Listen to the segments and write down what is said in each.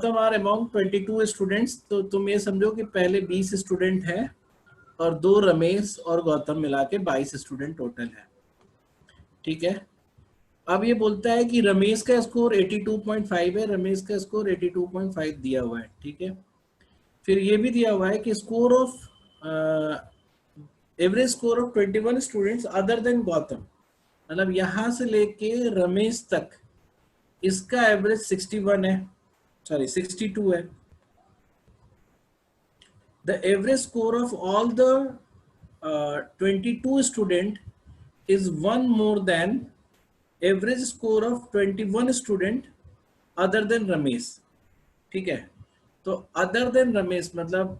Gautam are among 22 students, तो तुम ये समझो कि पहले 20 स्टूडेंट हैं और 2 रमेश और गौतम मिला के 22 स्टूडेंट टोटल है। ठीक है, अब ये बोलता है कि रमेश का स्कोर 82.5 है, रमेश का स्कोर 82.5 दिया हुआ है। ठीक है, फिर ये भी दिया हुआ है कि score of average score of 21 students other then Gautam, मतलब यहां से लेके रमेश तक इसका एवरेज 61 है, सॉरी 62 है। The average score of all the 22 student is 1 more then average score of 21 student other than Ramesh. ठीक है, तो अदर देन रमेश मतलब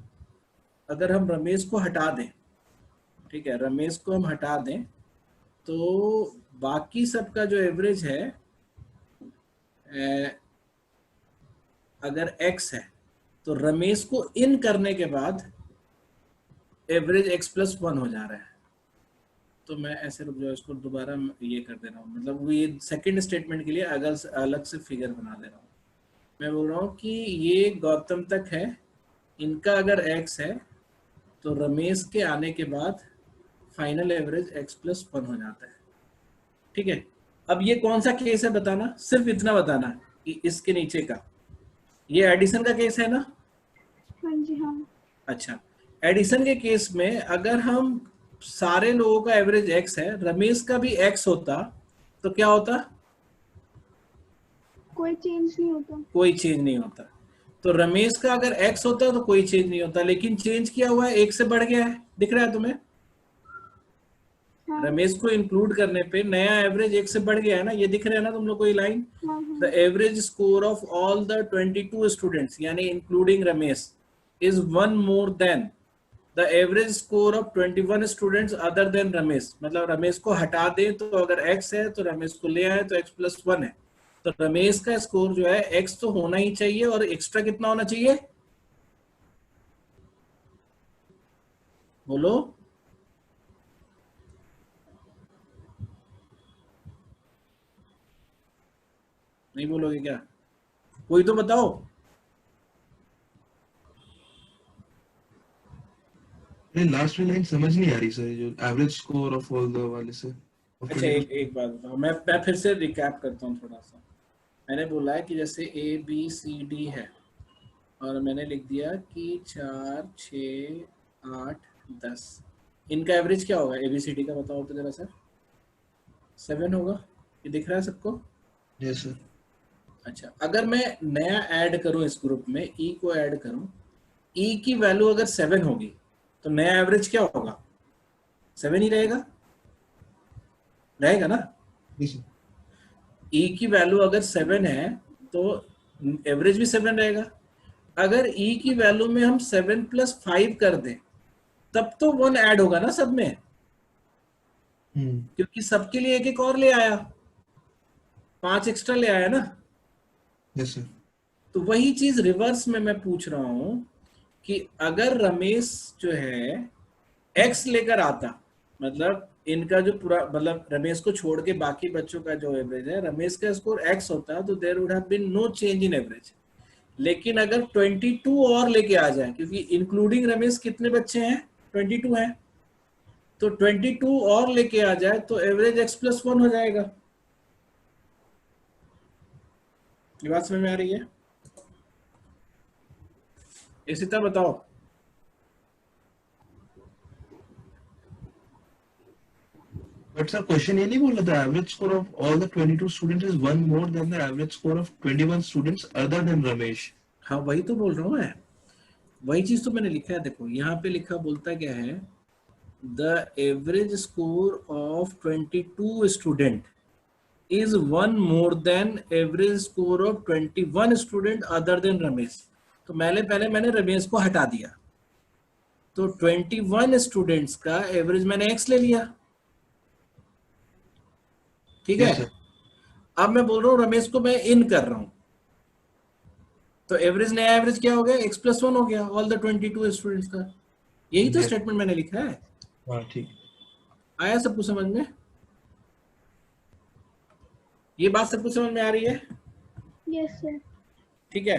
अगर हम रमेश को हटा दें, ठीक है, रमेश को हम हटा दें तो बाकी सबका जो एवरेज है अगर x है तो रमेश को इन करने के बाद एवरेज x+1 हो जा रहा है। तो मैं ऐसे रुक जाओ, इसको दोबारा ये कर दे रहा हूँ, मतलब वो ये सेकंड स्टेटमेंट के लिए अलग से फिगर बना दे रहा हूँ। मैं बोल रहा हूँ कि ये गौतम तक है, इनका अगर x है तो रमेश के आने के बाद फाइनल एवरेज x+1 हो जाता है। ठीक है, अब ये कौन सा केस है बताना, सिर्फ इतना बताना कि इसके नीचे का ये एडिशन का केस है ना। हाँ जी हाँ। अच्छा, एडिशन के केस में अगर हम सारे लोगों का एवरेज x है, रमेश का भी x होता तो क्या होता, कोई चेंज नहीं होता। कोई चेंज नहीं होता। तो रमेश का अगर x होता तो कोई चेंज नहीं होता, लेकिन चेंज किया हुआ है, 1 से बढ़ गया है, दिख रहा है तुम्हें। हाँ रमेश को इंक्लूड करने पे नया एवरेज 1 से बढ़ गया है ना, ये दिख रहा है ना तुम लोग को ये लाइन। हाँ the average score of all the 22 students यानी including Ramesh is 1 more than the average score of 21 students other than Ramesh, मतलब रमेश को हटा दें तो अगर x है तो रमेश को ले आए तो x+1 है। तो रमेश का स्कोर जो है x तो होना ही चाहिए और एक्स्ट्रा कितना होना चाहिए, बोलो। नहीं बोलोगे क्या, कोई तो बताओ। लास्ट में लाइन समझ नहीं आ रही सर, जो average score of all the वाले से। अच्छा, एक बात बताओ, मैं फिर से रिकैप करता हूँ थोड़ा सा। मैंने बोला है कि जैसे ABCD है और मैंने लिख दिया कि 4 6 8 10, इनका एवरेज क्या होगा ABCD का, बताओ तो जरा सर। 7 होगा, ये दिख रहा है सबको। Yes sir. अच्छा, अगर मैं नया ऐड करूं इस ग्रुप में, E को ऐड करूं, E की वैल्यू अगर 7 होगी तो नया एवरेज क्या होगा, 7 ही रहेगा, रहेगा ना। E की वैल्यू अगर 7 है तो एवरेज भी 7 रहेगा। अगर E की वैल्यू में हम 7+5 कर दें तब तो 1 ऐड होगा ना सब में, क्योंकि सबके लिए एक एक और ले आया, 5 एक्स्ट्रा ले आया ना। Yes sir. तो वही चीज रिवर्स में मैं पूछ रहा हूं कि अगर रमेश जो है x लेकर आता, मतलब इनका जो पूरा, मतलब रमेश को छोड़ के बाकी बच्चों का जो एवरेज है, रमेश का स्कोर x होता तो there would have been no change in average. लेकिन अगर 22 और लेके आ जाए, क्योंकि इंक्लूडिंग रमेश कितने बच्चे हैं, 22 हैं, तो 22 और लेके आ जाए तो एवरेज x+1 हो जाएगा। ये बात समझ में आ रही है, इसी तरह बताओ। बट सर क्वेश्चन ये नहीं बोल रहा था average score of all the 22 students is 1 more than the average score of 21 students other than Ramesh. हाँ वही तो बोल रहा हूँ मैं, वही चीज तो मैंने लिखा है। देखो यहाँ पे लिखा, बोलता क्या है, the average score of 22 student is 1 more then average score of 21 student other than Ramesh. तो मैंने रमेश को हटा दिया, तो 21 स्टूडेंट्स का एवरेज मैंने x ले लिया। ठीक है, यस सर। अब मैं बोल रहा हूँ रमेश को मैं इन कर रहा हूँ, तो एवरेज, नया एवरेज क्या हो गया, x+1 हो गया ऑल द 22 स्टूडेंट्स का। यही तो स्टेटमेंट मैंने लिखा है। हाँ ठीक। आया सबको समझ में, ये बात सबको समझ में आ रही है। Yes sir. ठीक है,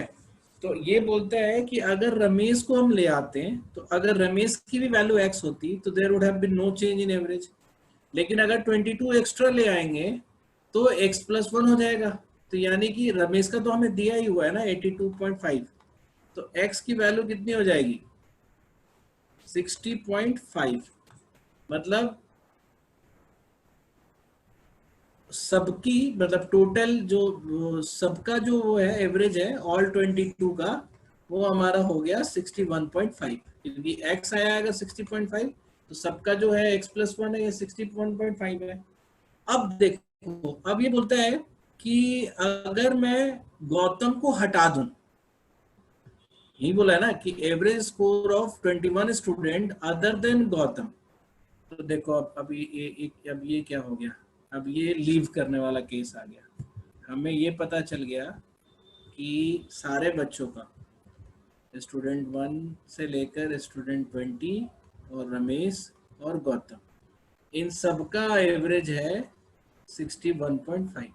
तो ये बोलता है कि अगर रमेश को हम ले आते हैं तो अगर रमेश की भी वैल्यू x होती तो there would have been no change in average, लेकिन अगर 22 एक्स्ट्रा ले आएंगे तो x प्लस 1 हो जाएगा। तो यानी कि रमेश का तो हमें दिया ही हुआ है ना 82.5, तो x की वैल्यू कितनी हो जाएगी 60.5। मतलब सबकी मतलब टोटल जो सबका जो वो है एवरेज है ऑल 22 का, वो हमारा हो गया 61.5, क्योंकि x आएगा 60.5, तो सबका जो है x प्लस 1 है ये 61.5 है। अब देखो, अब ये बोलता है कि अगर मैं गौतम को हटा दूं, यही बोला है ना कि average score of 21 student other than Gautam. तो देखो अब ये क्या हो गया, अब ये लीव करने वाला केस आ गया। हमें ये पता चल गया कि सारे बच्चों का स्टूडेंट 1 से लेकर स्टूडेंट 20 और रमेश और गौतम, इन सबका एवरेज है 61.5।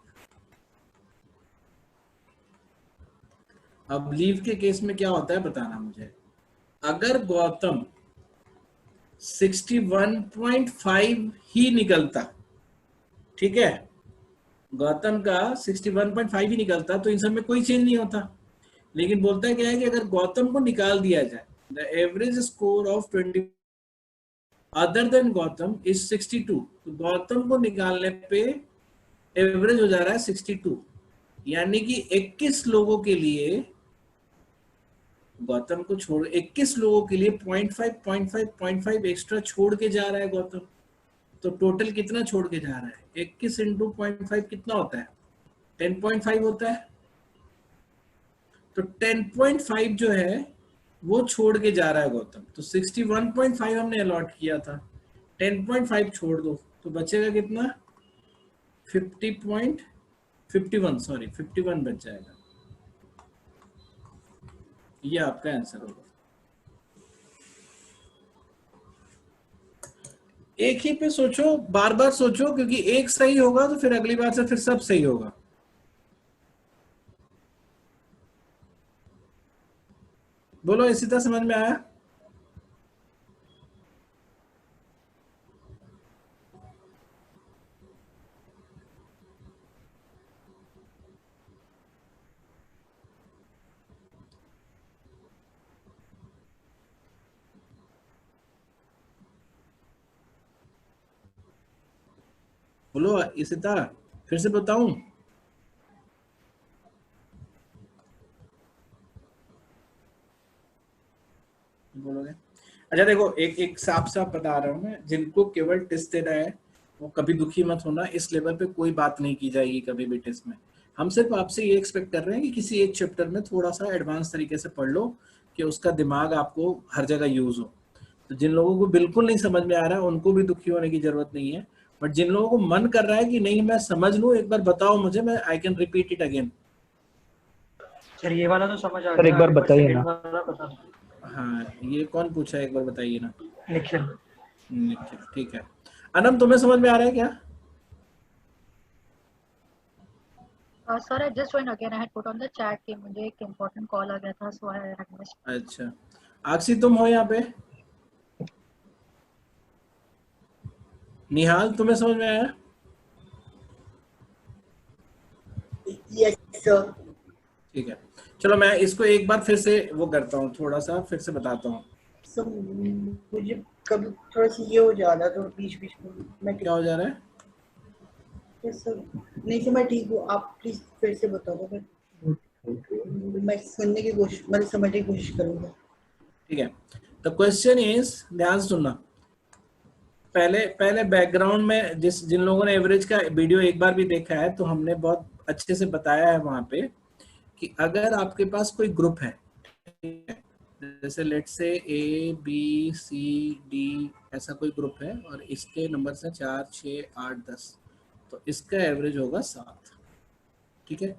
अब लीव के केस में क्या होता है बताना मुझे। अगर गौतम 61.5 ही निकलता, ठीक है, गौतम का 61.5 ही निकलता तो इन सब में कोई चेंज नहीं होता। लेकिन बोलता है क्या है कि अगर गौतम को निकाल दिया जाए, the average score of 20 other than Gautam is 62, तो गौतम को निकालने पे एवरेज हो जा रहा है 62, यानी कि 21 लोगों के लिए गौतम को छोड़ 21 लोगों के लिए 0.5 एक्स्ट्रा छोड़ के जा रहा है गौतम। तो टोटल कितना छोड़ के जा रहा है, 21 इंटू 0.5 कितना होता है 10.5 होता है। तो 10.5 जो है वो छोड़ के जा रहा है गौतम, तो 61.5 हमने अलॉट किया था, 10.5 छोड़ दो तो बचेगा कितना 51 बच जाएगा। ये आपका आंसर होगा। एक ही पे सोचो, बार बार सोचो, क्योंकि एक सही होगा तो फिर अगली बार से फिर सब सही होगा। बोलो इसी तरह समझ में आया? बोलो इसी तरह फिर से बताऊं? बोलोगे? अच्छा देखो, एक एक साफ साफ बता रहा हूँ मैं, जिनको केवल टेस्ट देना है वो कभी दुखी मत होना, इस लेवल पे कोई बात नहीं की जाएगी कभी भी टेस्ट में। हम सिर्फ आपसे ये एक्सपेक्ट कर रहे हैं कि किसी एक चैप्टर में थोड़ा सा एडवांस तरीके से पढ़ लो कि उसका दिमाग आपको हर जगह यूज हो। तो जिन लोगों को बिल्कुल नहीं समझ में आ रहा है उनको भी दुखी होने की जरूरत नहीं है, बट जिन लोगों को मन कर रहा है कि नहीं मैं समझ लूं, एक बार बताओ मुझे, मैं I can repeat it again. Sir ये वाला तो समझ आ सर गया, एक बार अभी बताइए सेकंड ना। वाला बता दो। हाँ, ये कौन पूछा है एक बार बताइए ना। निखिल। निखिल, ठीक है। अनम तुम्हें समझ में आ रहा है क्या? Sir, I just joined again. I had put on the chat कि मुझे एक important call आ गया था, so I had missed. अच्छा, आक्षी तुम हो यहाँ पे? निहाल तुम्हें समझ में आया? Yes sir. ठीक है, चलो मैं इसको एक बार फिर से वो करता हूँ, थोड़ा सा फिर से बताता हूँ। सर मुझे कभी थोड़ा सा ये हो जा रहा था बीच बीच में, मैं क्या हो जा रहा है? Yes sir. नहीं सर मैं ठीक हूँ, आप प्लीज फिर से बता दो, मैं सुनने की कोशिश, मतलब समझने की कोशिश करूँगा। ठीक है, द क्वेश्चन इज, ध्यान से सुनना। पहले बैकग्राउंड में जिन लोगों ने एवरेज का वीडियो एक बार भी देखा है तो हमने बहुत अच्छे से बताया है वहां पे कि अगर आपके पास कोई ग्रुप है, जैसे let's say A B C D ऐसा कोई ग्रुप है और इसके नंबर से 4 6 8 10, तो इसका एवरेज होगा 7। ठीक है,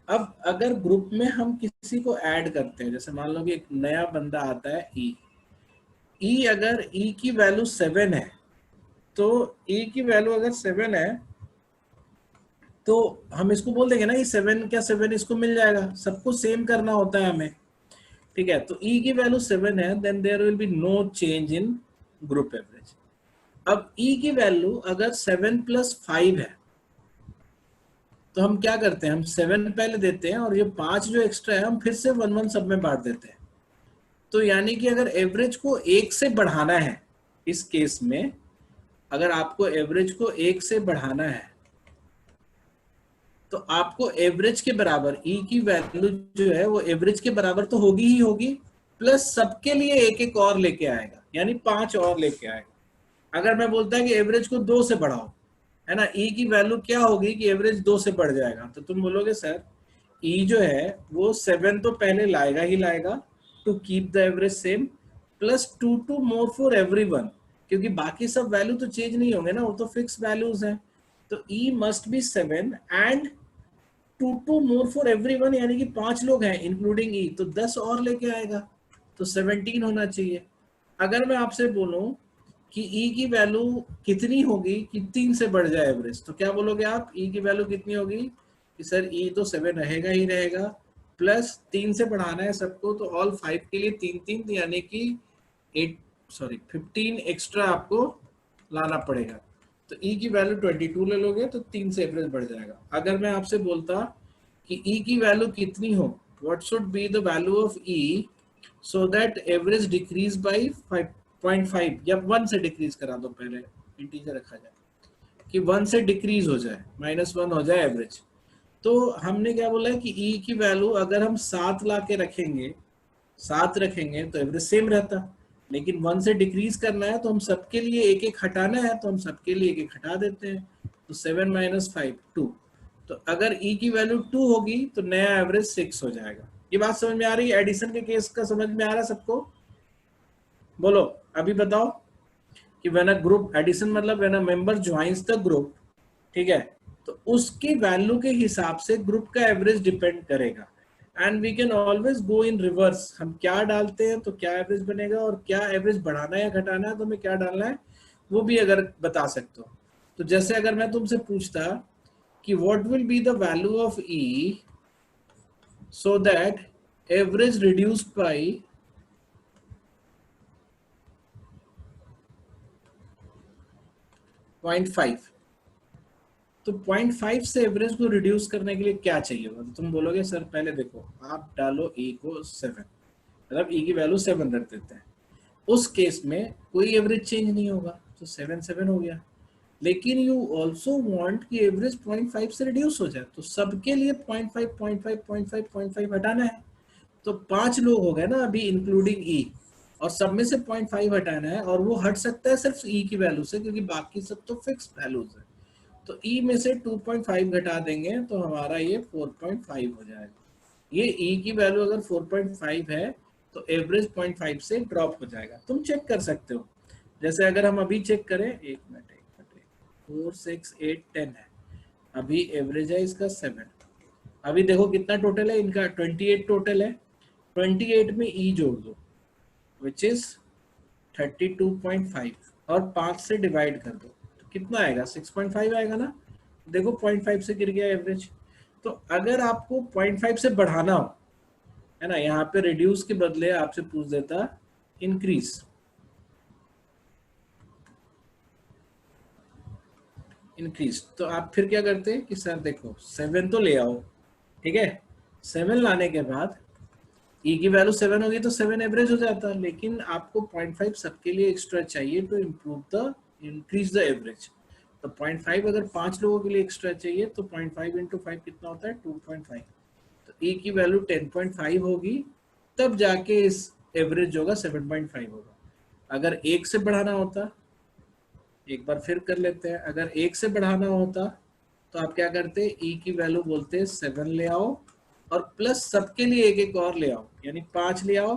अब अगर ग्रुप में हम किसी को ऐड करते हैं, जैसे मान लो कि एक नया बंदा आता है ई, अगर ई की वैल्यू 7 है, तो ई की वैल्यू अगर 7 है तो हम इसको बोल देंगे ना ये 7 क्या 7 इसको मिल जाएगा, सबको सेम करना होता है हमें, ठीक है। तो ई की वैल्यू 7 है, then there will be no change in group average. अब ई की वैल्यू अगर 7 + 5 है तो हम क्या करते हैं, हम 7 पहले देते हैं और ये 5 जो एक्स्ट्रा है हम फिर से 1 1 सब में बांट देते हैं। तो यानी कि अगर एवरेज को 1 से बढ़ाना है, इस केस में अगर आपको एवरेज को 1 से बढ़ाना है तो आपको एवरेज के बराबर ई की वैल्यू जो है वो एवरेज के बराबर तो होगी ही होगी, प्लस सबके लिए एक एक और लेके आएगा, यानी 5 और लेके आएगा। अगर मैं बोलता है कि एवरेज को 2 से बढ़ाओ, है ना, ई की वैल्यू क्या होगी कि एवरेज 2 से बढ़ जाएगा, तो तुम बोलोगे सर ई जो है वो 7 तो पहले लाएगा ही लाएगा to keep the average same, plus 2 more for everyone, क्योंकि बाकी सब वैल्यू तो चेंज नहीं होंगे ना, वो तो फिक्स वैल्यूज हैं। तो E must be 7 and 2 more for everyone, यानी कि 5 लोग हैं इंक्लूडिंग ई, तो 10 और लेके आएगा, तो 17 होना चाहिए। अगर मैं आपसे बोलूं कि ई की वैल्यू कितनी होगी कि 3 से बढ़ जाए एवरेज, तो क्या बोलोगे आप, ई की वैल्यू कितनी होगी कि सर ई तो 7 रहेगा ही रहेगा, प्लस 3 से बढ़ाना है सबको, तो ऑल 5 के लिए 3 यानी कि 15 एक्स्ट्रा आपको लाना पड़ेगा। तो ई की वैल्यू 22 ले लोगे तो 3 से एवरेज बढ़ जाएगा। अगर मैं आपसे बोलता कि ई की वैल्यू कितनी हो, what should be the value of E so that average decrease by 5.5, या 1 से डिक्रीज करा दो, पहले इंटीजर रखा जाए कि 1 से डिक्रीज हो जाए, -1 हो जाए एवरेज। तो हमने क्या बोला है कि ई की वैल्यू अगर हम 7 ला के रखेंगे, 7 रखेंगे तो एवरेज सेम रहता, लेकिन 1 से डिक्रीज करना है तो हम सबके लिए एक एक हटाना है, तो हम सबके लिए एक एक हटा देते हैं, तो 7 - 5 2। तो अगर ई की वैल्यू 2 होगी तो नया एवरेज 6 हो जाएगा। ये बात समझ में आ रही है? एडिशन के केस का समझ में आ रहा है सबको? बोलो अभी बताओ कि व्हेन अ ग्रुप एडिशन मतलब when a member joins the group, ठीक है, तो उसकी वैल्यू के हिसाब से ग्रुप का एवरेज डिपेंड करेगा। And we can always go in reverse, हम क्या डालते हैं तो क्या एवरेज बनेगा, और क्या एवरेज बढ़ाना है या घटाना है तो हमें क्या डालना है वो भी अगर बता सकते हो। तो जैसे अगर मैं तुमसे पूछता कि what will be the value of E so that average reduced by 0.5, तो 0.5 से एवरेज को रिड्यूस करने के लिए क्या चाहिए होगा, तो तुम बोलोगे सर पहले देखो आप डालो ई को 7, मतलब ई की वैल्यू 7 रख देते हैं, उस केस में कोई एवरेज चेंज नहीं होगा, तो 7 हो गया। लेकिन यू ऑल्सो वांट कि एवरेज 0.5 से रिड्यूस हो जाए, तो सबके लिए 0.5 हटाना है, तो 5 लोग हो गए ना अभी इंक्लूडिंग ई, और सब में से 0.5 हटाना है, और वो हट सकता है सिर्फ ई की वैल्यू से, क्योंकि बाकी सब तो फिक्स वैल्यूज है। तो ई में से 2.5 घटा देंगे तो हमारा ये 4.5 हो जाएगा। ये ई की वैल्यू अगर 4.5 है तो एवरेज 0.5 से ड्रॉप हो जाएगा। तुम चेक कर सकते हो, जैसे अगर हम अभी चेक करें, 1 मिनट 4 6 8 10 है, अभी एवरेज है इसका 7, अभी देखो कितना टोटल है इनका, 28 टोटल है, 28 में ई जोड़ दो विच इज 32.5 और 5 से डिवाइड कर दो, तो कितना आएगा 6.5 आएगा ना, देखो 0.5 से गिर गया एवरेज। तो अगर आपको 0.5 से बढ़ाना हो, है ना, यहाँ पे रिड्यूस के बदले आपसे पूछ देता इंक्रीज, तो आप फिर क्या करते कि सर देखो 7 तो ले आओ, ठीक है, 7 लाने के बाद ई की वैल्यू 7 होगी तो 7 एवरेज हो जाता, लेकिन आपको 0.5 सबके लिए एक्स्ट्रा चाहिए to improve the increase the average. तो 0.5 अगर 5 लोगों के लिए एक्स्ट्रा चाहिए तो 0.5 × 5 कितना होता है 2.5, तो ई की वैल्यू 10.5 होगी, तब जाके इस एवरेज होगा 7.5 होगा। अगर 1 से बढ़ाना होता, एक बार फिर कर लेते हैं, अगर 1 से बढ़ाना होता तो आप क्या करते, ई की वैल्यू बोलते 7 ले आओ और प्लस सबके लिए एक एक और ले आओ, यानी 5 ले आओ,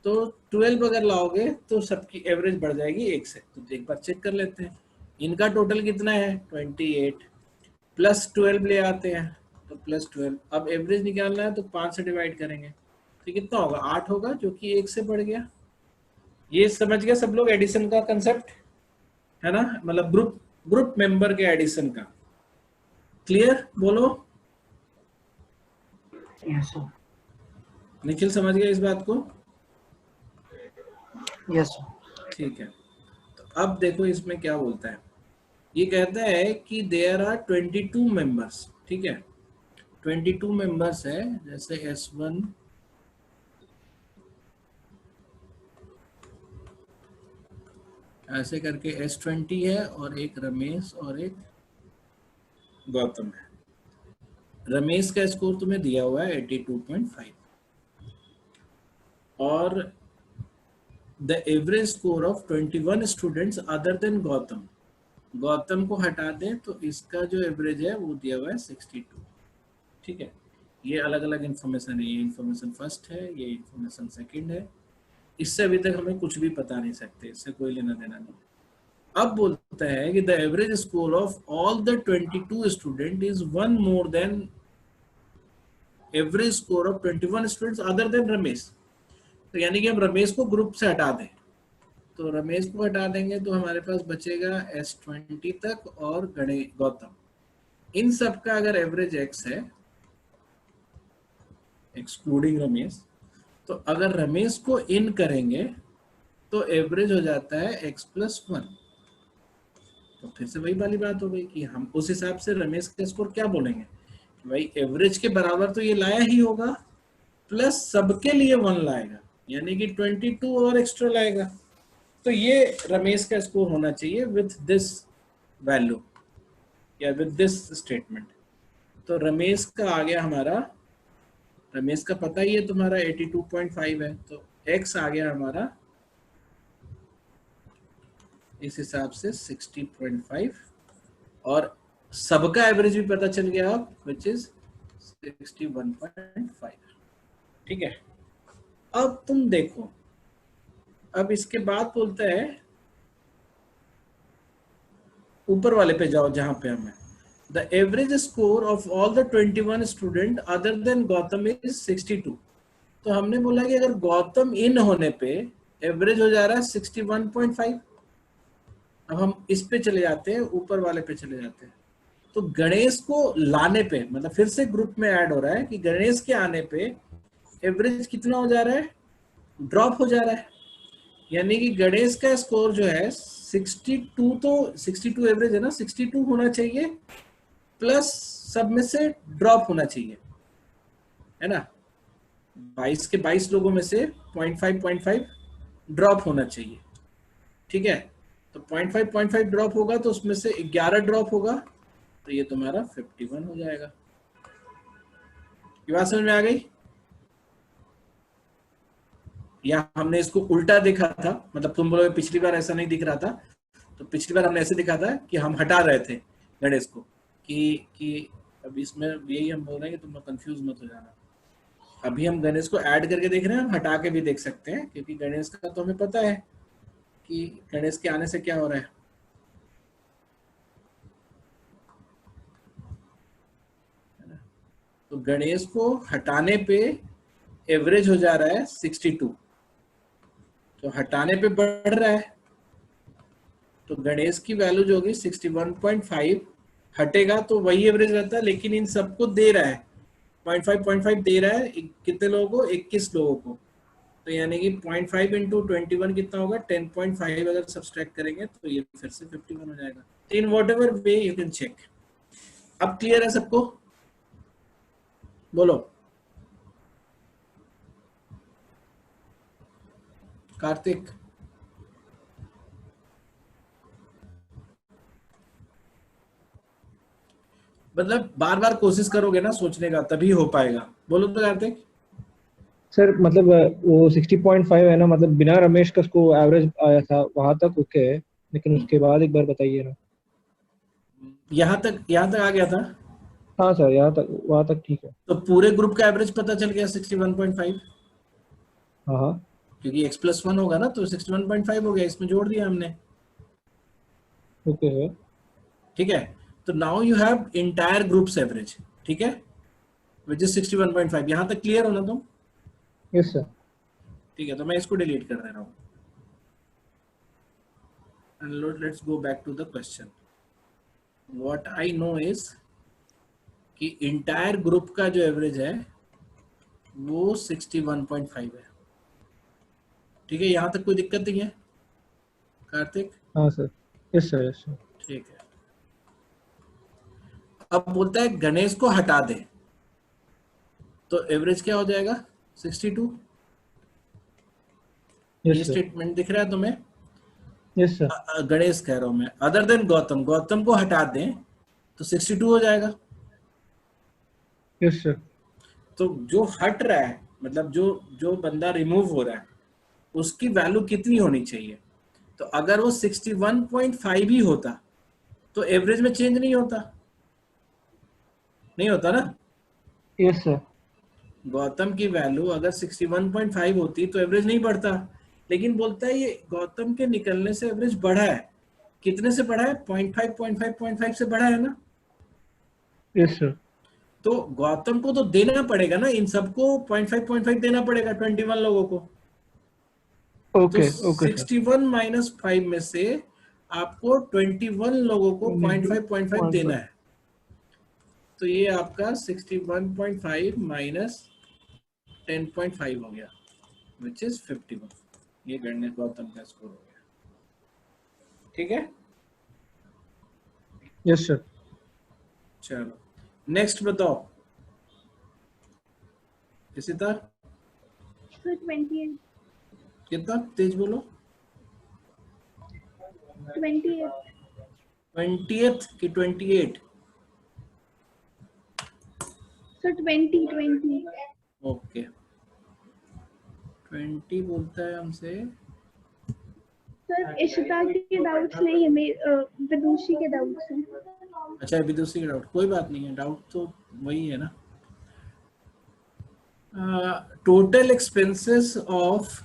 तो 12 अगर लाओगे तो सबकी एवरेज बढ़ जाएगी 1 से। तो एक बार चेक कर लेते हैं, इनका टोटल कितना है 28, प्लस 12 ले आते हैं तो प्लस 12, अब एवरेज निकालना है तो 5 से डिवाइड करेंगे तो कितना होगा 8 होगा, जो कि 1 से बढ़ गया। ये समझ गया सब लोग एडिशन का कंसेप्ट, है ना, मतलब ग्रुप मेंबर के एडिशन का। क्लियर? बोलो। Yes sir. निखिल समझ गया इस बात को? Yes sir. ठीक है, तो अब देखो इसमें क्या बोलता है। ये कहता है कि देयर आर 22 मेंबर्स, ठीक है, 22 मेंबर्स है, जैसे S1 ऐसे करके S20 है, और एक रमेश और एक गौतम है। रमेश का स्कोर तुम्हें दिया हुआ है 82.5 और the average score of 21 students other then Gautam, Gautam को हटा दें तो इसका जो एवरेज है वो दिया हुआ है 62, ठीक है। ये अलग अलग इंफॉर्मेशन है, ये इंफॉर्मेशन फर्स्ट है, ये इंफॉर्मेशन सेकंड है, इससे अभी तक हमें कुछ भी पता नहीं सकते, इससे कोई लेना देना नहीं। अब बोलता है कि the average score of all the 22 student is one more than average score of 21 students other than Ramesh. तो यानी कि हम रमेश को ग्रुप से हटा दें, तो रमेश को हटा देंगे तो हमारे पास बचेगा S20 तक और गौतम। इन सब का अगर एवरेज x है एक्सक्लूडिंग रमेश, तो अगर रमेश को इन करेंगे तो एवरेज हो जाता है x+1। तो फिर से वही वाली बात हो गई कि हम उस हिसाब से रमेश का स्कोर क्या बोलेंगे, भाई एवरेज के बराबर तो ये लाया ही होगा, प्लस सबके लिए 1 लाएगा, यानी कि 22 और एक्स्ट्रा लाएगा। तो ये रमेश का स्कोर होना चाहिए विथ दिस वैल्यू या विथ दिस स्टेटमेंट। तो रमेश का आ गया हमारा, रमेश का पता ही है तुम्हारा 82.5 है, तो x आ गया हमारा इस हिसाब से 60.5 और सबका एवरेज भी पता चल गया अब, विच इज 61.5, ठीक है। अब तुम देखो, अब इसके बाद बोलता है ऊपर वाले पे जाओ जहां पे हमें the average score of all the 21 student other than Gautam is 62। तो हमने बोला कि अगर गौतम इन होने पे एवरेज हो जा रहा है 61.5। अब हम इस पे चले जाते हैं, ऊपर वाले पे चले जाते हैं, तो गणेश को लाने पे, मतलब फिर से ग्रुप में ऐड हो रहा है कि गणेश के आने पे एवरेज कितना हो जा रहा है, ड्रॉप हो जा रहा है। यानी कि गणेश का स्कोर जो है 62, तो 62 एवरेज है ना, 62 होना चाहिए प्लस सब में से ड्रॉप होना चाहिए, है ना। 22 के 22 लोगों में से 0.5 ड्रॉप होना चाहिए, ठीक है। तो 0.5 ड्रॉप होगा तो उसमें से 11 ड्रॉप होगा, तो ये तुम्हारा 51 हो जाएगा। ये बात समझ में आ गई? या हमने इसको उल्टा देखा था, मतलब तुम बोलोगे पिछली बार ऐसा नहीं दिख रहा था, तो पिछली बार हमने ऐसे दिखा था कि हम हटा रहे थे गणेश को, कि अभी इसमें यही हम बोल रहे हैं कि तुम कंफ्यूज मत हो जाना। अभी हम गणेश को ऐड करके देख रहे हैं, हम हटा के भी देख सकते हैं, क्योंकि गणेश का तो हमें पता है कि गणेश के आने से क्या हो रहा है। तो गणेश को हटाने पे एवरेज हो जा रहा है 62, तो हटाने पे बढ़ रहा है, तो गणेश की वैल्यू जो होगी 61.5, हटेगा तो वही एवरेज रहता है, लेकिन इन सबको दे रहा है 0.5 दे रहा है, कितने लोगों को, 21 लोगों को। तो यानी कि 0.5 इंटू 21 कितना होगा, 10.5 अगर सब्सट्रैक्ट करेंगे तो ये फिर से 51 हो जाएगा। In whatever way you can check. अब क्लियर है सबको? बोलो कार्तिक। मतलब बार बार कोशिश करोगे ना सोचने का, तभी हो पाएगा। बोलो तो कार्तिक। सर मतलब वो 60.5 है ना, मतलब बिना रमेश का उसको एवरेज आया था वहां तक ओके है, लेकिन उसके बाद एक बार बताइए ना। यहाँ तक आ गया था। हाँ सर, यहाँ तक, वहां तक ठीक है। तो पूरे ग्रुप का एवरेज पता चल गया 61.5, हाँ हाँ क्योंकि x+1 होगा ना, तो 61.5 हो गया, इसमें जोड़ दिया हमने, ओके है। ठीक है। तो now you have entire groups average, ठीक है, विच इज 61.5। यहाँ तक क्लियर हो ना तुम? Yes sir. ठीक है, तो मैं इसको डिलीट कर दे रहा हूँ। And let's go back to the question. What I know is कि इंटायर ग्रुप का जो एवरेज है वो 61.5 है। ठीक है, यहाँ तक कोई दिक्कत नहीं है कार्तिक? हाँ sir, yes sir, yes sir. ठीक है। अब बोलता है गणेश को हटा दे, तो एवरेज क्या हो जाएगा? 62। ये यस सर, स्टेटमेंट दिख रहा है तुम्हें? Yes sir. गणेश कह रहा हूं मैं, अदर देन गौतम, गौतम को हटा दें तो 62 हो जाएगा। Yes sir. तो जो हट रहा है, मतलब जो जो बंदा रिमूव हो रहा है, उसकी वैल्यू कितनी होनी चाहिए? तो अगर वो 61.5 ही होता तो एवरेज में चेंज नहीं होता, नहीं होता ना? Yes sir. गौतम की वैल्यू अगर 61.5 होती तो एवरेज नहीं बढ़ता, लेकिन बोलता है ये गौतम के निकलने से एवरेज बढ़ा है। कितने से बढ़ा है? 0.5 से बढ़ा है ना? Yes sir. तो गौतम को तो देना पड़ेगा ना, इन सबको 0.5 देना पड़ेगा 21 लोगों को। ओके तो ओके सर। 61 - 5 में से आपको 21 लोगों को 0.5 देना है। तो ये आपका 61.5 माइनस 10.5 हो गया, विच इज 51। ये गणेश गौतम का स्कोर हो गया। ठीक है, यस सर। चलो नेक्स्ट बताओ इसिता। सर 28 कितना तेज बोलो? 28 20th की 28? सर 20 ओके, 20 बोलता है हमसे। सर इशिता के डाउट्स नहीं है, विदुषी के डाउट्स हैं। अच्छा, विदुषी का डाउट, कोई बात नहीं है, डाउट तो वही है ना। Total expenses of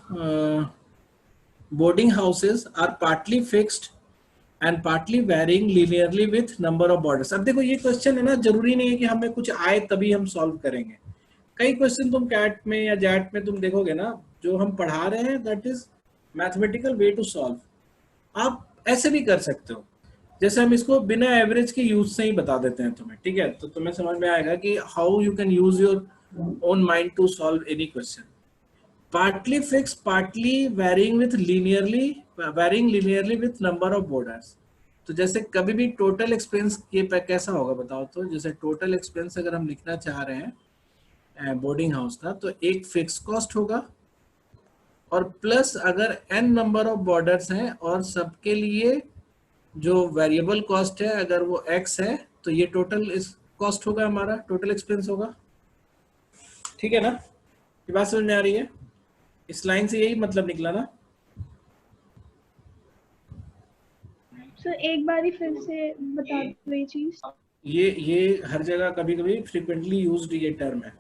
boarding houses are partly fixed and partly varying linearly with number of boarders. अब देखो ये क्वेश्चन है ना, जरूरी नहीं है कि हमें कुछ आए तभी हम सॉल्व करेंगे। कई क्वेश्चन तुम कैट में या जैट में तुम देखोगे ना, जो हम पढ़ा रहे हैं that is mathematical way to solve. आप ऐसे भी कर सकते हो, जैसे हम इसको बिना एवरेज के यूज से ही बता देते हैं तुम्हें। ठीक है, तो तुम्हें समझ में आएगा कि how you can use your own mind to solve any question. Partly fix, partly varying linearly with number of boarders. तो जैसे कभी भी टोटल एक्सपेंस ये कैसा होगा बताओ तो? जैसे टोटल एक्सपेंस अगर हम लिखना चाह रहे हैं बोर्डिंग हाउस का, तो एक फिक्स कॉस्ट होगा और प्लस अगर n नंबर ऑफ बॉर्डर्स हैं और सबके लिए जो वेरिएबल कॉस्ट है अगर वो x है, तो ये टोटल इस कॉस्ट होगा, हमारा टोटल एक्सपेंस होगा। ठीक है ना? ये बात समझ में आ रही है? इस लाइन से यही मतलब निकला ना? सर एक बार ही फिर से बता दो ये चीज। ये हर जगह कभी कभी फ्रीक्वेंटली यूज्ड ये टर्म है।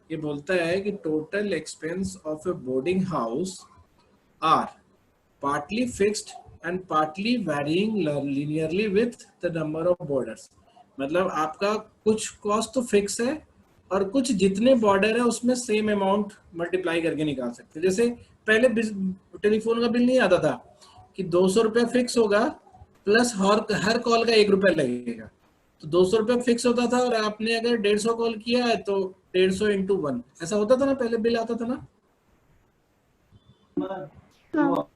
ये बोलता है कि total expense of a boarding house are partly fixed and partly varying linearly with the number of boarders. मतलब आपका कुछ कॉस्ट तो फिक्स है और कुछ जितने बॉर्डर है उसमें सेम अमाउंट मल्टीप्लाई करके निकाल सकते हैं। जैसे पहले टेलीफोन का बिल नहीं आता था कि 200 रुपया फिक्स होगा प्लस हर कॉल का 1 रुपया लगेगा, तो 200 रुपया फिक्स होता था और आपने अगर 150 कॉल किया है तो 150 × 1 ऐसा होता था ना, पहले बिल आता था ना, हाँ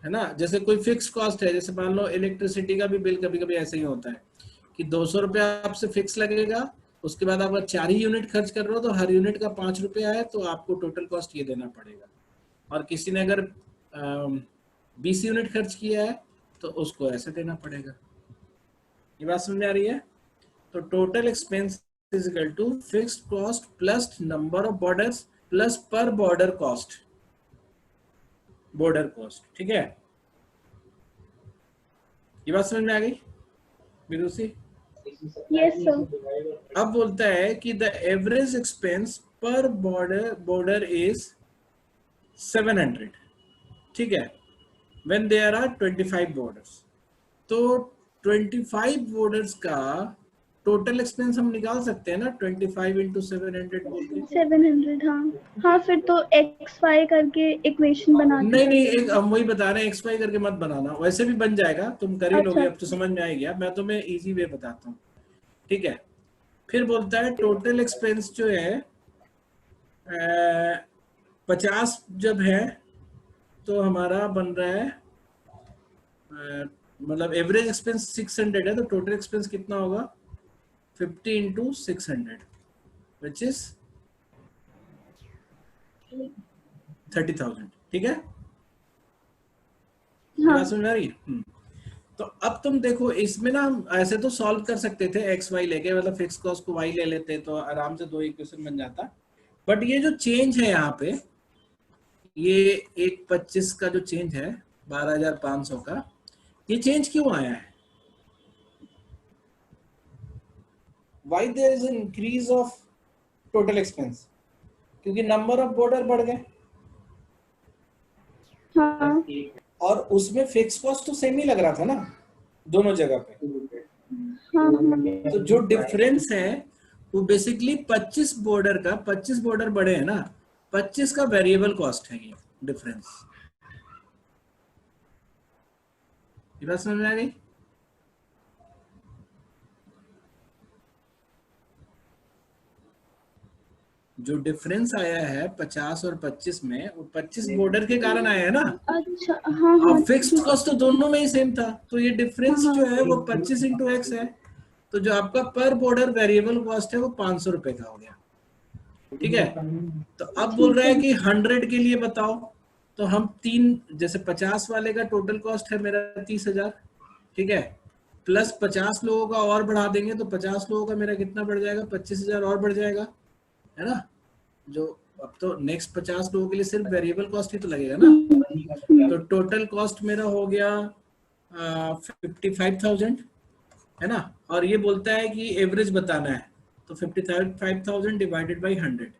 है ना? जैसे कोई फिक्स कॉस्ट है, जैसे मान लो इलेक्ट्रिसिटी का भी बिल कभी कभी ऐसे ही होता है कि 200 रुपया आपसे फिक्स लगेगा, उसके बाद आप 4 ही यूनिट खर्च कर रहे हो तो हर यूनिट का 5 रुपया है, तो आपको टोटल कॉस्ट ये देना पड़ेगा। और किसी ने अगर 20 यूनिट खर्च किया है तो उसको ऐसे देना पड़ेगा। ये बात समझ में आ रही है? तो total expense is equal to fixed cost plus number of boarders plus per boarder cost, boarder cost. ठीक है, ये बात समझ में आ गई विदुषी? Yes sir. अब बोलता है कि द एवरेज एक्सपेंस पर बॉर्डर इज 700। ठीक है, व्हेन देयर आर 25 बॉर्डर्स। तो 25 बॉर्डर्स का टोटल एक्सपेंस हम निकाल सकते हैं ना, 25 × 700 बोल के। 700 हाँ हाँ, फिर तो xy करके इक्वेशन बना नहीं नहीं, एक हम वही बता रहे हैं, XY करके मत बनाना, वैसे भी बन जाएगा, तुम कर ही लोगे, अब तो समझ में आ गया। मैं तुम्हें इजी वे बताता हूँ। ठीक है, फिर बोलता है टोटल एक्सपेंस जो है 50 जब है तो हमारा बन रहा है मतलब एवरेज एक्सपेंस 600 है तो टोटल एक्सपेंस कितना होगा 50 इंटू 600 विच इज 30,000। ठीक है, हाँ समझ आ रही है? तो अब तुम देखो इसमें ना हम ऐसे तो सॉल्व कर सकते थे एक्स वाई लेके, मतलब फिक्स कॉस्ट को वाई ले लेते तो आराम से 2 इक्वेशन बन जाता। बट ये जो चेंज है यहाँ पे, ये 1.25 का जो चेंज है 12,500 का, ये चेंज क्यों आया है? Why there is an increase of total expense? क्योंकि नंबर ऑफ बॉर्डर बढ़ गए हाँ और उसमें फिक्स कॉस्ट तो सेम ही लग रहा था ना दोनों जगह पे। हाँ हाँ तो जो डिफरेंस है वो बेसिकली 25 बॉर्डर बढ़े हैं ना, 25 का वेरिएबल कॉस्ट है ये डिफरेंस। ये बात समझ में आ गई? जो डिफरेंस आया है 50 और 25 में, वो 25 बॉर्डर के कारण आया है ना। अच्छा हाँ हाँ और फिक्स्ड कॉस्ट तो दोनों में ही सेम था, तो ये डिफरेंस जो है वो 25 इंटू एक्स है। तो जो आपका पर बॉर्डर वेरिएबल कॉस्ट है वो 500 रुपए का हो गया। ठीक है, तो अब बोल रहा है कि 100 के लिए बताओ, तो हम जैसे 50 वाले का टोटल कॉस्ट है मेरा 30,000, ठीक है, प्लस 50 लोगों का और बढ़ा देंगे तो 50 लोगों का मेरा कितना बढ़ जाएगा, 25,000 और बढ़ जाएगा, है ना। जो अब तो नेक्स्ट 50 लोगों के लिए सिर्फ वेरिएबल कॉस्ट ही तो लगेगा ना। तो टोटल कॉस्ट मेरा हो गया 55,000, है ना। और ये बोलता है कि एवरेज बताना है, तो 55,000 डिवाइडेड बाई 100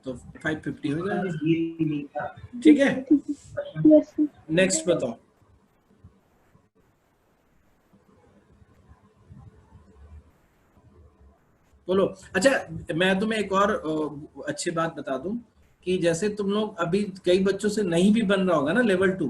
तो 550 हो जाएगा। ठीक है, यस सर। नेक्स्ट बताओ। बोलो। अच्छा, मैं तुम्हें एक और अच्छी बात बता दूं कि जैसे तुम लोग अभी कई बच्चों से नहीं भी बन रहा होगा ना लेवल 2,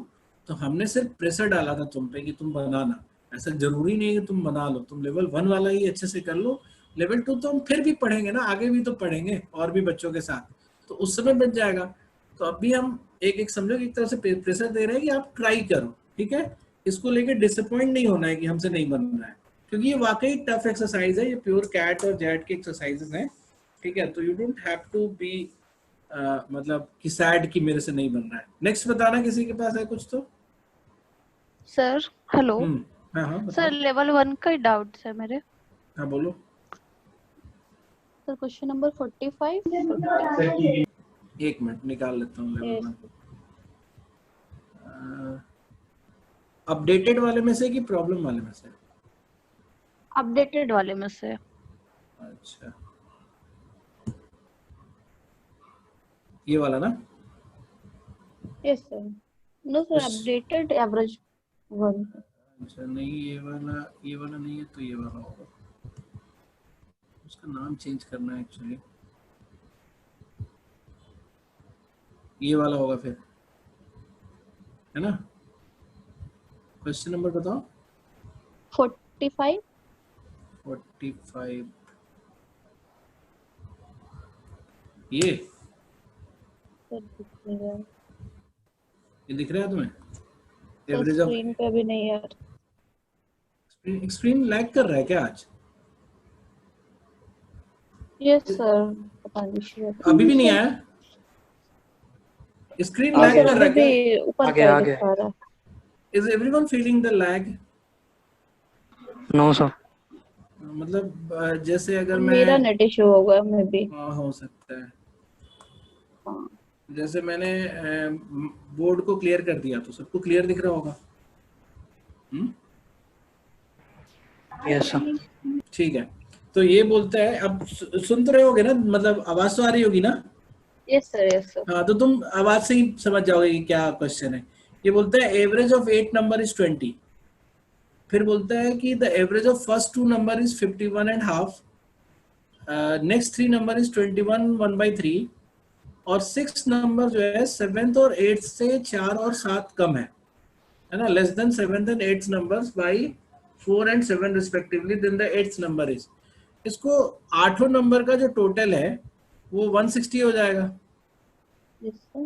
तो हमने सिर्फ प्रेशर डाला था तुम पे कि तुम बनाना। ऐसा जरूरी नहीं है कि तुम बना लो, तुम लेवल 1 वाला ही अच्छे से कर लो। लेवल 2 तो हम फिर भी पढ़ेंगे ना, आगे भी तो पढ़ेंगे और भी बच्चों के साथ, तो उस समय बच जाएगा। तो अभी हम एक समझो कि एक तरह से प्रेशर दे रहे हैं कि आप ट्राई करो, ठीक है। इसको लेकर डिसअपॉइंट नहीं होना है कि हमसे नहीं बन रहा है, क्योंकि ये वाकई टफ एक्सरसाइज है, ये प्योर कैट और जेट के एक्सरसाइजेस हैं, ठीक है। तो you don't have to be मतलब कि सैड कि मेरे से नहीं बन रहा है। नेक्स्ट बताना, किसी के पास है कुछ तो? Sir hello. हाँ हाँ बताओ। सर लेवल 1 का डाउट है मेरे। हाँ बोलो। Sir question number 45। एक मिनट निकाल लेता हूँ लेवल 1। अपडेटेड वाले में से कि प्रॉब्लम वाले में से? अपडेटेड वाले में से। अच्छा, ये वाला ना? Yes sir. No sir, updated average 1। अच्छा नहीं, ये वाला नहीं है, तो ये वाला होगा। उसका नाम चेंज करना है एक्चुअली, ये वाला होगा फिर, है ना। क्वेश्चन नंबर बताओ। 45। 45 ये सर दिख नहीं रहा। ये दिख रहा है तुम्हें? सर एवरेज ऑफ स्क्रीन पे भी नहीं यार। स्क्रीन लैग कर रहा है क्या आज? यस सर, पता नहीं श्योर। अभी भी नहीं आया? स्क्रीन हाँ लैग सर, कर रहा है अभी क्या? भी ऊपर आगे, का आगे। दिखा रहा है। Is everyone feeling the lag? No sir. मतलब जैसे अगर मेरा मैं नेट इशू होगा मे बी। हाँ हो सकता है। हाँ जैसे मैंने बोर्ड को क्लियर कर दिया तो सबको क्लियर दिख रहा होगा। Yes sir. ठीक है, तो ये बोलता है, अब सुन तो रहे होगे ना, मतलब आवाज तो आ रही होगी ना? Yes sir, yes sir. हाँ, तो तुम आवाज से ही समझ जाओगे कि क्या क्वेश्चन है। ये बोलता है एवरेज ऑफ 8 नंबर इज 20। फिर बोलता है कि the average of first 2 number is 51.5, next 3 number is 21 1/3, और 6 नंबर जो है 7th और 8th से 4 और 7 कम है ना, less than 7th and 8th numbers by 4 and 7 respectively, then the 8th number is, इसको 8 नंबर का जो टोटल है वो 160 हो जाएगा, Yes, sir.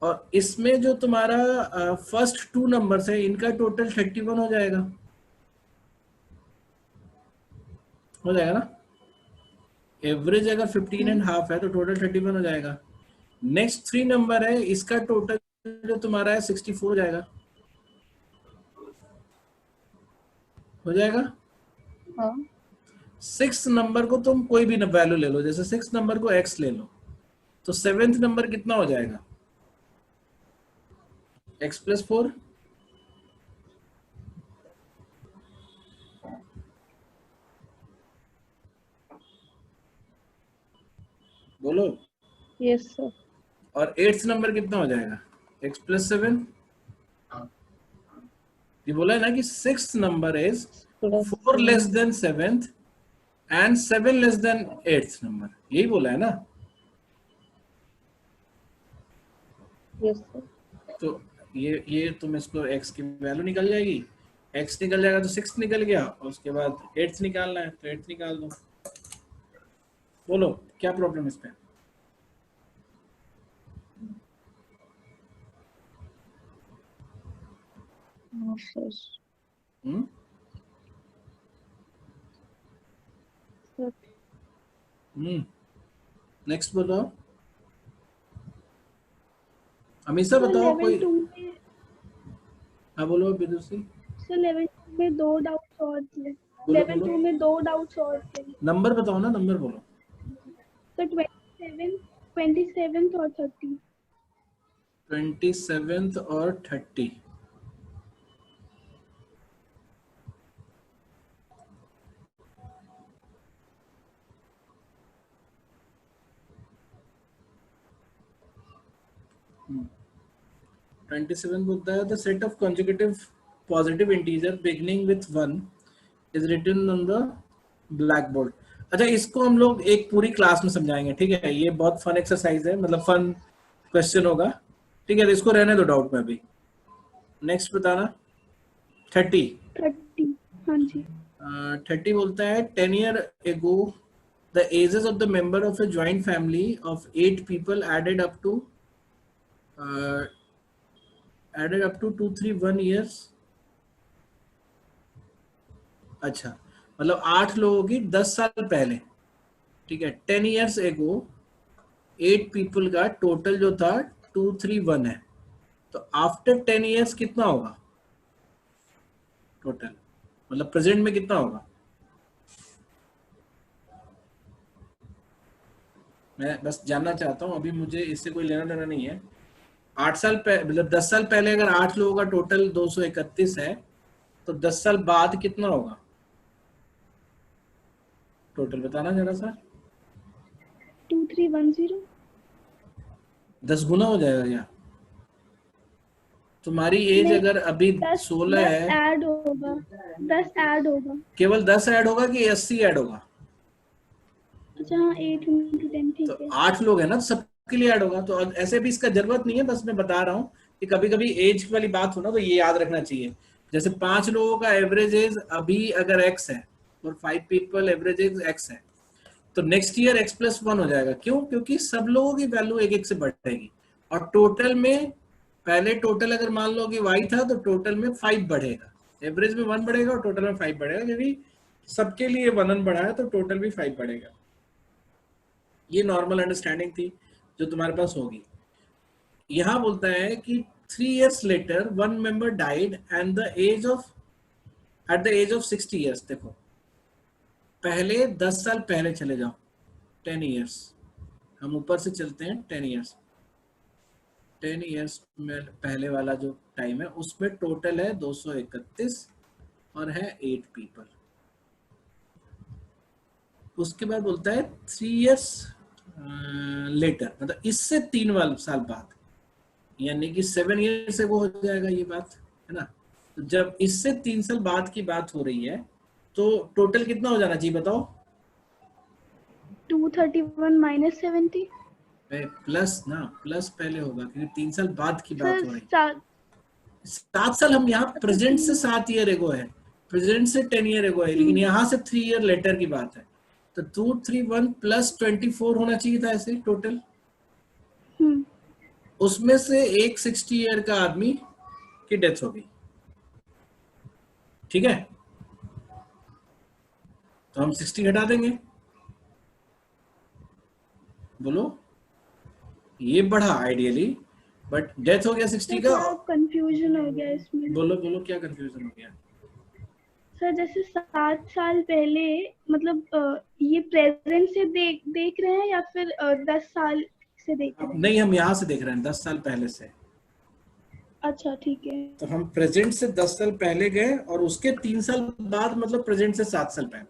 और इसमें जो तुम्हारा फर्स्ट 2 नंबर्स है इनका टोटल 31 हो जाएगा, ना। एवरेज अगर 15.5 है तो टोटल 31 हो जाएगा। नेक्स्ट 3 नंबर है, इसका टोटल जो तुम्हारा है 64 हो जाएगा, हाँ 6 नंबर को तुम कोई भी वैल्यू ले लो, जैसे 6 नंबर को x ले लो, तो 7th नंबर कितना हो जाएगा, x + 4, बोलो। yes sir. और 8th नंबर कितना हो जाएगा, x + 7। ये बोला है ना कि 6th number is 4 less than 7th and 7 less than 8th number, यही बोला है ना। Yes sir. तो ये तुम इसको x की वैल्यू निकल जाएगी, x निकल जाएगा तो 6 निकल गया, और उसके बाद 8th निकालना है तो 8th निकाल दो। बोलो क्या प्रॉब्लम इस पे। No sir. Sir. नेक्स्ट बताओ, हमेशा बताओ कोई। हाँ बोलो विदुषी। सर लेवल 2 में 2 डाउट्स और थे, बोलो, लेवल बोलो। 2 में 2 डाउट्स और थे। नंबर बताओ ना, नंबर बोलो। तो 27th और 30। 27th और 30। Hmm. 27 बोलता है the set of consecutive positive integer beginning with 1 is written on the blackboard। अच्छा, इसको हम लोग एक पूरी क्लास में समझाएंगे, ठीक है। ये बहुत फन एक्सरसाइज है, मतलब फन क्वेश्चन होगा, ठीक है। तो इसको रहने दो डाउट में अभी। नेक्स्ट बताना। 30। हाँ जी। 30 बोलता है 10 year ago the ages of the member of a joint family of 8 people added up to 231 years। अच्छा, मतलब 8 लोगों की 10 साल पहले, ठीक है। 10 years ago 8 people का टोटल जो था 231 है, तो आफ्टर 10 years कितना होगा टोटल, मतलब प्रेजेंट में कितना होगा। मैं बस जानना चाहता हूँ, अभी मुझे इससे कोई लेना देना नहीं है। 8 साल पहले, मतलब 10 साल पहले अगर 8 लोगों का टोटल 231 है, तो 10 साल बाद कितना होगा टोटल, बताना जरा सा। 2310। 10 गुना हो जाएगा क्या? तुम्हारी एज नहीं, अगर अभी 16 है, ऐड होगा, 10 ऐड होगा। केवल 10 ऐड होगा कि 80 ऐड होगा? अच्छा हाँ, 8 × 10 ठीक तो है। 8 लोग हैं ना, तो सबके लिए ऐड होगा। तो ऐसे भी इसका जरूरत नहीं है, बस मैं बता रहा हूँ कि कभी कभी एज वाली बात हो ना, तो ये याद रखना चाहिए। जैसे 5 लोगों का एवरेज एज अभी अगर x है और 5 पीपल एवरेज एज x है, तो नेक्स्ट ईयर x + 1 हो जाएगा। क्यों? क्योंकि सब लोगों की वैल्यू एक एक से बढ़ेगी, और टोटल में पहले टोटल अगर मान लो कि y था, तो टोटल में 5 बढ़ेगा, एवरेज में 1 बढ़ेगा और टोटल में 5 बढ़ेगा, क्योंकि सबके लिए 1 बढ़ा है तो टोटल भी 5 बढ़ेगा। ये नॉर्मल अंडरस्टैंडिंग थी जो तुम्हारे पास होगी। यहां बोलता है कि 3 years later one member died and the age of at the age of 60 years। देखो पहले 10 साल पहले चले जाओ, 10 years, हम ऊपर से चलते हैं 10 years। 10 years में पहले वाला जो टाइम है उसमें टोटल है 231 और है 8 पीपल। उसके बाद बोलता है 3 years लेटर, मतलब इससे 3 साल बाद, यानी कि 7 years से वो हो जाएगा, ये बात है ना। तो जब इससे 3 साल बाद की बात हो रही है, तो टोटल कितना हो जाना चाहिए बताओ? 231 - 70। प्लस ना, प्लस पहले होगा क्योंकि 3 साल बाद की बात हो रही है। सर 7 साल हम यहाँ प्रेजेंट से 7 ईयर एगो है, प्रेजेंट से 10 ईयर एगो है, लेकिन यहाँ से 3 ईयर लेटर की बात है। तो 231 प्लस 24 होना चाहिए था ऐसे टोटल। उसमें से एक 60 ईयर का आदमी की डेथ हो गई, ठीक है, तो हम 60 घटा देंगे। बोलो, ये बढ़ा आइडियली, बट डेथ हो गया 60 का। कंफ्यूजन हो गया इसमें। बोलो बोलो, क्या कंफ्यूजन हो गया? सर जैसे 7 साल पहले, मतलब ये प्रेजेंट से देख रहे हैं या फिर 10 साल से देख रहे हैं? नहीं, हम यहाँ से देख रहे हैं 10 साल पहले से। अच्छा ठीक है। तो हम प्रेजेंट से 10 साल पहले गए और उसके 3 साल बाद, मतलब प्रेजेंट से 7 साल पहले,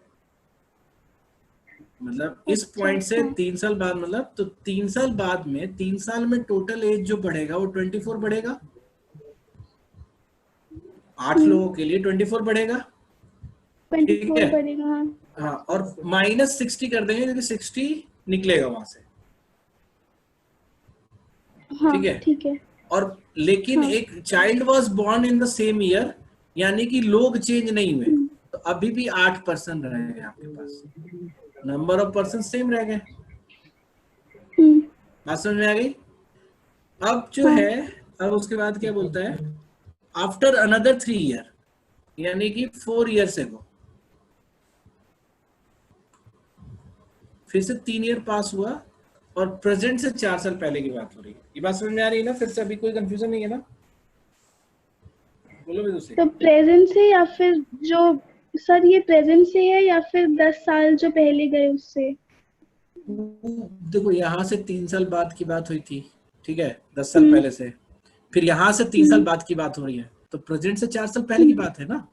मतलब इस पॉइंट से 3 साल बाद, मतलब तो 3 साल बाद में 3 साल में टोटल एज जो बढ़ेगा वो 24 बढ़ेगा। 8 लोगों के लिए 24 बढ़ेगा, ठीक है। बढ़ेगा, हाँ, और माइनस 60 कर देंगे क्योंकि 60 निकलेगा वहां से, ठीक है, ठीक है। और लेकिन एक child was born in the same year, यानी कि लोग चेंज नहीं हुए, तो अभी भी 8 पर्सन रहेंगे आपके पास, नंबर ऑफ पर्सन सेम रह गए। बात समझ में आ गई? अब जो है, अब उसके बाद क्या बोलता है, आफ्टर अनदर 3 ईयर, यानी कि 4 ईयर से गो, फिर से 3 ईयर पास हुआ और प्रेजेंट से 4 साल पहले की बात हो रही है। ये बात समझ में आ रही है ना? फिर से अभी कोई कंफ्यूजन नहीं है ना? बोलो दूसरी। तो प्रेजेंट से या फिर जो, सर ये प्रेजेंट से है या फिर 10 साल जो पहले गए उससे? देखो, यहाँ से 3 साल बाद की बात हुई थी, ठीक है, 10 साल पहले से, फिर यहाँ से 3 साल बाद की बात हो रही है, तो प्रेजेंट से 4 साल पहले की बात है ना।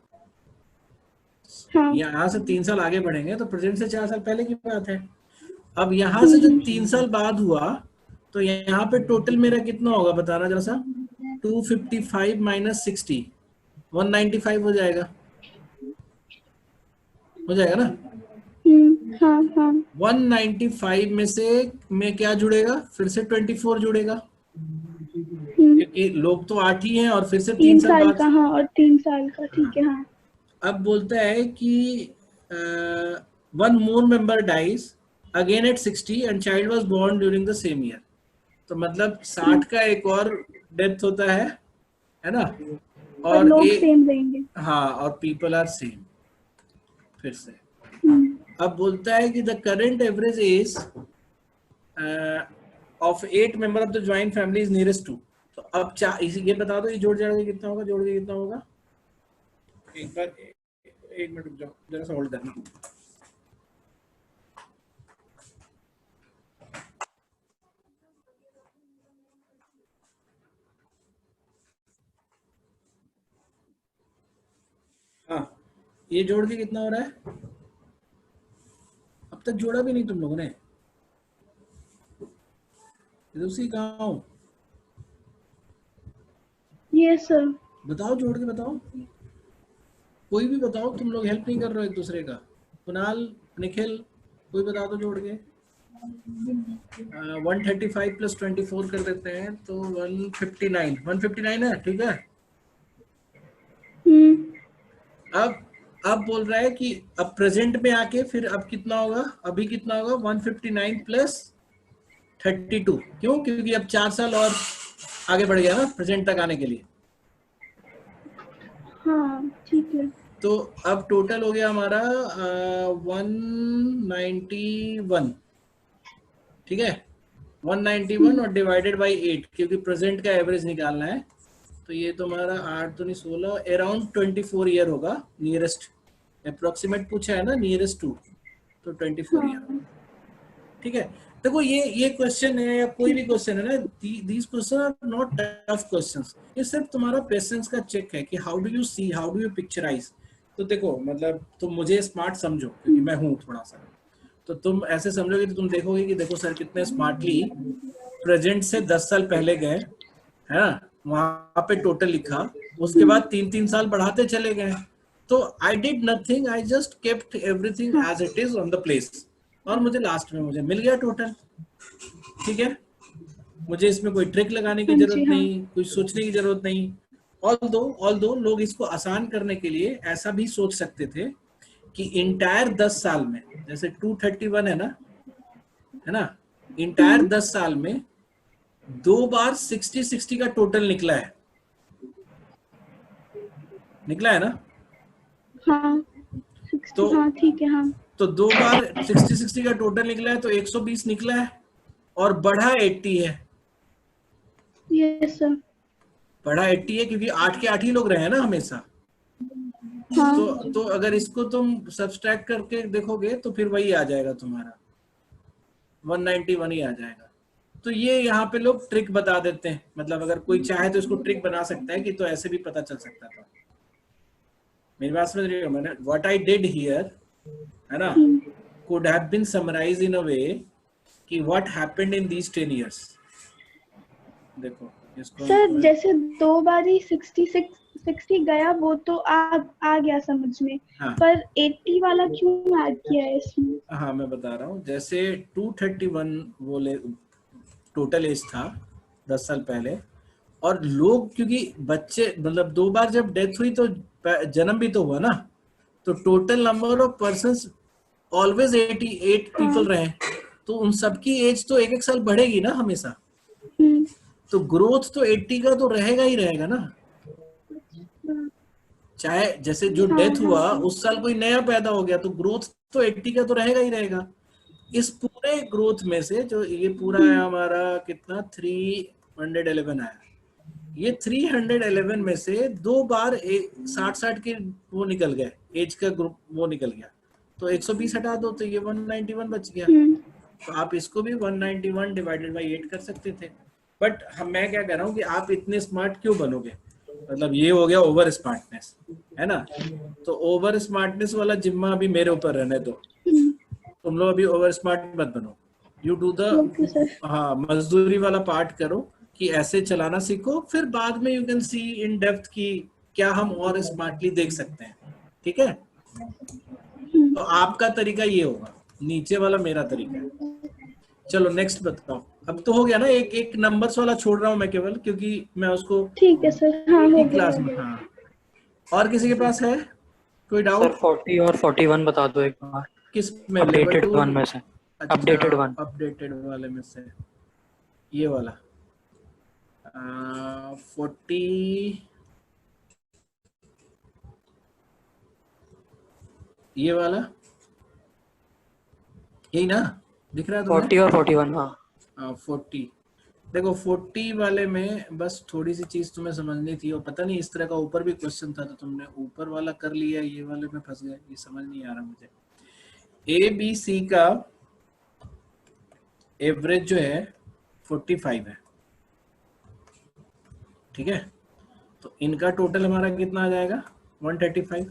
यहाँ से 3 साल आगे बढ़ेंगे तो प्रेजेंट से 4 साल पहले की बात है। अब यहाँ से जो 3 साल बाद हुआ, तो यहाँ पे टोटल मेरा कितना होगा बताना जरा सा। 255 माइनस 60, 195 हो जाएगा, हो जाएगा ना? हाँ हाँ। 195 में से में क्या जुड़ेगा, फिर से 24 जुड़ेगा, क्योंकि लोग तो 8 ही हैं, और फिर से 3 साल बाद का, हाँ, और 3 साल का, ठीक है। हाँ, अब बोलता है कि one more member dies again at 60 and child was born during the same year. तो मतलब 60 का एक और डेथ होता है ना, और लोग सेम रहेंगे। हाँ, और पीपल आर सेम। फिर से अब बोलता है कि the current average age of 8 member of the joint family is nearest to. तो अब ये बता दो, ये जोड़ जाड़ के कितना होगा, जोड़ के कितना होगा? एक बार 1 मिनट रुक जाओ, जरा सा होल्ड करना। हाँ, ये जोड़ के कितना हो रहा है? अब तक जोड़ा भी नहीं तुम लोगों ने। उसी कहाँ हो? Yes sir. बताओ, जोड़ के बताओ, कोई भी बताओ। तुम लोग हेल्प नहीं कर रहे हो एक दूसरे का। कुणाल, निखिल, कोई बता दो जोड़ के। 135 प्लस 24 कर देते हैं तो 159 है, ठीक है। अब बोल रहा है कि अब प्रेजेंट में आके फिर अब कितना होगा, अभी कितना होगा? 159 प्लस 32। क्यों? क्योंकि अब 4 साल और आगे बढ़ गया ना प्रेजेंट तक आने के लिए। हाँ ठीक है। तो अब टोटल हो गया हमारा 191, ठीक है, 191 और डिवाइडेड बाई 8, क्योंकि प्रेजेंट का एवरेज निकालना है। तो ये तुम्हारा 8 तो नहीं 16, अराउंड 24 ईयर होगा। नियरेस्ट अप्रोक्सीमेट पूछा है ना, नियरेस्ट टू, तो 24 ईयर, ठीक है। देखो ये क्वेश्चन है या कोई भी क्वेश्चन है ना, these questions are not tough questions. ये सिर्फ तुम्हारा पेशेंस का चेक है कि how do you see, how do you picturise. तो देखो, मतलब तुम मुझे स्मार्ट समझो क्योंकि मैं हूँ थोड़ा सा, तो तुम ऐसे समझोगे तो तुम देखोगे कि देखो सर कितने स्मार्टली प्रेजेंट से 10 साल पहले गए, है ना, वहां पे टोटल लिखा, उसके बाद 3-3 साल बढ़ाते चले गए। तो I did nothing, I just kept everything as it is on the place, और मुझे लास्ट में मुझे मिल गया टोटल, ठीक है। मुझे इसमें कोई ट्रिक लगाने की जरूरत नहीं, कुछ सोचने की जरूरत नहीं, ऑल्दो लोग इसको आसान करने के लिए ऐसा भी सोच सकते थे कि इंटायर 10 साल में, जैसे 231 है ना, इंटायर 10 साल में 2 बार 60-60 का टोटल निकला है ना? हाँ तो हाँ ठीक है। हाँ तो 2 बार 60-60 का टोटल निकला है तो 120 निकला है और बढ़ा 80 है। Yes sir. बढ़ा 80 है क्योंकि 8 के 8 ही लोग रहे हैं ना हमेशा। हाँ तो अगर इसको तुम सब्सट्रैक्ट करके देखोगे तो फिर वही आ जाएगा तुम्हारा 191 ही आ जाएगा। तो ये यहाँ पे लोग ट्रिक बता देते हैं, मतलब अगर कोई चाहे तो इसको ट्रिक बना सकता है कि तो ऐसे भी पता चल सकता था। मेरी बात समझ रही हो? मैंने व्हाट आई डिड हियर है ना, could have been summarized in a way कि what happened in these 10 years। देखो इसको सर जैसे 2 बार ही 60 गया वो तो आ गया समझ में। हाँ। पर 80 वाला क्यों ऐड किया है इसमें? हाँ मैं बता रहा हूँ, जैसे 231 वो टोटल एज था 10 साल पहले, और लोग क्योंकि बच्चे मतलब 2 बार जब डेथ हुई तो जन्म भी तो हुआ ना, तो total number of persons always 88 people रहे, तो उन सबकी एज तो 1-1 साल बढ़ेगी ना हमेशा। तो ग्रोथ तो 80 का तो रहेगा ही रहेगा ना, चाहे जैसे जो डेथ हुआ उस साल कोई नया पैदा हो गया तो ग्रोथ तो 80 का तो रहेगा ही रहेगा। इस पूरे ग्रोथ में से जो ये पूरा है हमारा कितना 311 आया, ये 311 में से 2 बार 60-60 के वो निकल गए, एज का ग्रुप वो निकल गया, तो 120 हटा दो तो ये 191 बच गया। तो आप इसको भी 191 डिवाइडेड बाई 8 कर सकते थे। बट मैं क्या कह रहा हूँ कि आप इतने स्मार्ट क्यों बनोगे, मतलब ये हो गया ओवर स्मार्टनेस है ना। तो ओवर स्मार्टनेस वाला जिम्मा अभी मेरे ऊपर रहने दो, तुम लोग अभी ओवर स्मार्ट मत बनो। यू डू द हाँ मजदूरी वाला पार्ट करो कि ऐसे चलाना सीखो, फिर बाद में you can see in depth कि क्या हम और स्मार्टली देख सकते हैं। ठीक है, तो आपका तरीका ये होगा, नीचे वाला मेरा तरीका है। चलो नेक्स्ट बताओ। अब तो हो गया ना, एक नंबर्स वाला छोड़ रहा हूँ मैं केवल, क्योंकि मैं उसको ठीक है सर। हाँ हो क्लास में। हाँ और किसी के पास है कोई डाउट? सर 40 और 41 बता दो एक बार। किस में? अपडेटेड वन में से। Updated one. अपडेटेड वाले में से ये वाला 40 ये वाला यही ना दिख रहा है तुम्हें? 40 और 41 हाँ। 40 देखो 40 वाले में बस थोड़ी सी चीज तुम्हें समझनी थी, और पता नहीं इस तरह का ऊपर भी क्वेश्चन था तो तुमने ऊपर वाला कर लिया, ये वाले में फंस गए, ये समझ नहीं आ रहा मुझे। ABC का एवरेज जो है 45 है, ठीक है, तो इनका टोटल हमारा कितना आ जाएगा 135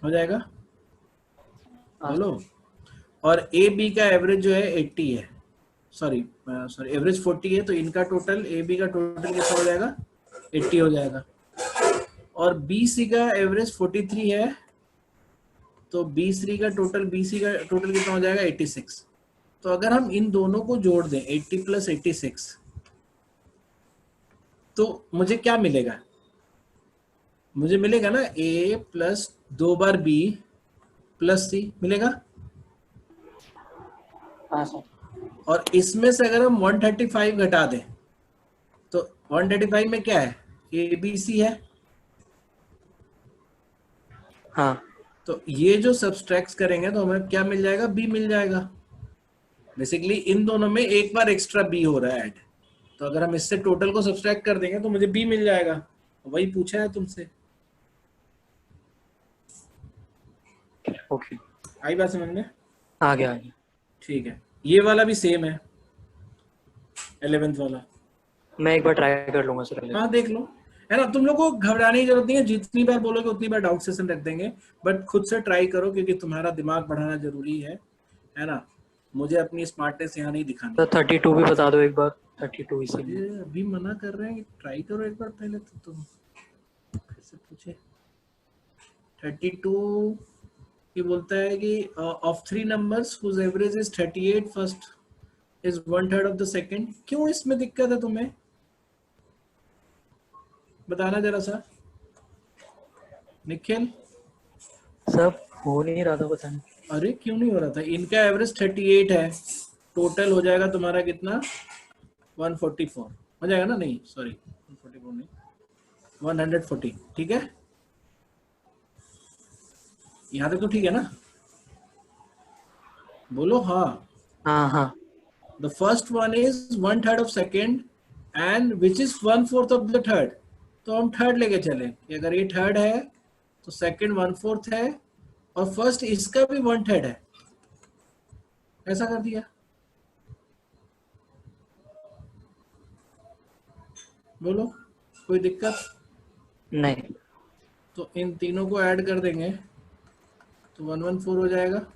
हो जाएगा, बोलो। और AB का एवरेज जो है 80 है, सॉरी एवरेज 40 है, तो इनका टोटल AB का टोटल कितना हो जाएगा 80 हो जाएगा। और BC का एवरेज 43 है, तो BC का टोटल कितना हो जाएगा 86। तो अगर हम इन दोनों को जोड़ दें 80 + 86 तो मुझे क्या मिलेगा? मुझे मिलेगा ना A + 2 बार B + C मिलेगा। हाँ सर। और इसमें से अगर हम 135 घटा दें तो 135 में क्या है ABC है। हाँ तो ये जो सब्सट्रैक्ट करेंगे तो हमें क्या मिल जाएगा B मिल जाएगा। बेसिकली इन दोनों में एक बार एक्स्ट्रा B हो रहा है ऐड, तो अगर हम इससे टोटल को सब्सट्रैक्ट कर देंगे तो मुझे B मिल जाएगा। वही पूछा है तुमसे। ओके आई बात समझ में? आ गया। ठीक है, ये वाला भी सेम है 11th वाला। मैं एक बार ट्राई कर लूंगा सर। हाँ देख लो, है ना। तुम लोग को घबराने की जरूरत नहीं है, जितनी बार बोलोगे उतनी बार डाउट सेशन रख देंगे, बट खुद से ट्राई करो क्योंकि तुम्हारा दिमाग बढ़ाना जरूरी है ना। मुझे अपनी स्मार्टनेस यहाँ नहीं दिखानी। तो 32 भी बता दो एक बार। 32 इसीलिए अभी मना कर रहे हैं कि ट्राई करो एक बार, पहले तो तुम फिर से पूछे। 32 ये बोलता है कि of 3 numbers whose average is 38 first is 1/3 of the second. क्यों इसमें दिक्कत है तुम्हें? बताना जरा सा निखिल। सब हो नहीं रहा था, पता नहीं। अरे क्यों नहीं हो रहा था? इनका एवरेज 38 है, टोटल हो जाएगा तुम्हारा कितना? 144 हो जाएगा ना? नहीं सॉरी 144 नहीं, 140। ठीक है, यहाँ तक तो ठीक है ना? बोलो हाँ। हाँ हाँ। The first one is 1/3 of second and which is 1/4 of the third. तो हम थर्ड लेके चले कि अगर ये थर्ड है तो सेकंड 1/4 है और फर्स्ट इसका भी 1/3 है, ऐसा कर दिया। बोलो कोई दिक्कत? नहीं। तो इन तीनों को ऐड कर देंगे तो 114 हो जाएगा।